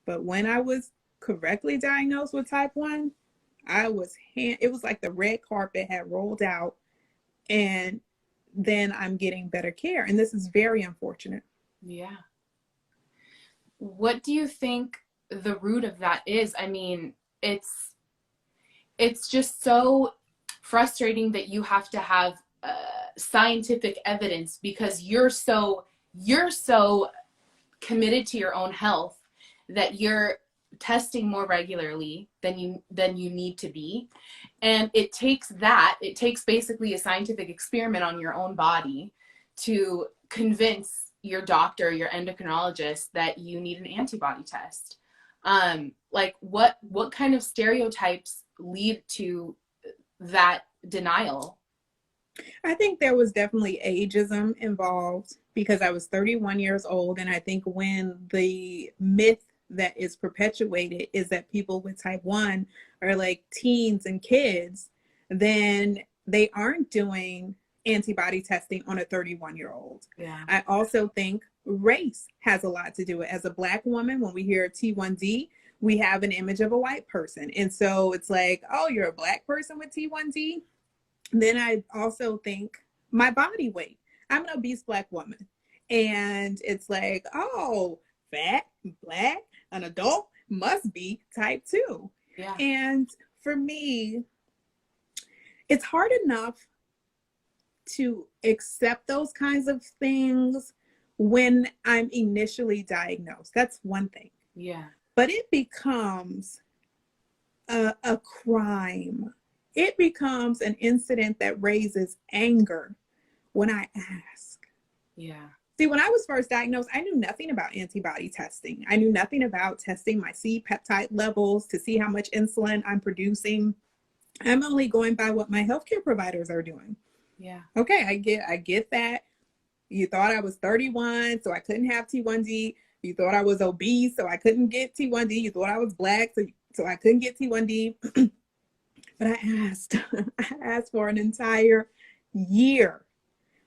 But when I was correctly diagnosed with type 1, it was like the red carpet had rolled out, and then I'm getting better care. And this is very unfortunate. Yeah. What do you think the root of that is? I mean, it's just so frustrating that you have to have scientific evidence because you're so committed to your own health that you're testing more regularly than you need to be, and it takes basically a scientific experiment on your own body to convince your doctor, your endocrinologist, that you need an antibody test. Like what kind of stereotypes lead to that denial? I think there was definitely ageism involved because I was 31 years old. And I think when the myth that is perpetuated is that people with type 1 are like teens and kids, then they aren't doing antibody testing on a 31-year-old. Yeah. I also think race has a lot to do with it. As a Black woman, when we hear T1D, we have an image of a white person. And so it's like, oh, you're a Black person with T1D? Then I also think my body weight. I'm an obese Black woman. And it's like, oh, fat, Black, an adult must be type 2. Yeah. And for me, it's hard enough to accept those kinds of things when I'm initially diagnosed. That's one thing. Yeah. But it becomes a crime. It becomes an incident that raises anger when I ask. Yeah. See, when I was first diagnosed, I knew nothing about antibody testing. I knew nothing about testing my C-peptide levels to see how much insulin I'm producing. I'm only going by what my healthcare providers are doing. Yeah. Okay, I get that. You thought I was 31, so I couldn't have T1D. You thought I was obese, so I couldn't get T1D. You thought I was Black, so I couldn't get T1D. But I asked for an entire year,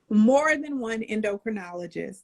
more than one endocrinologist.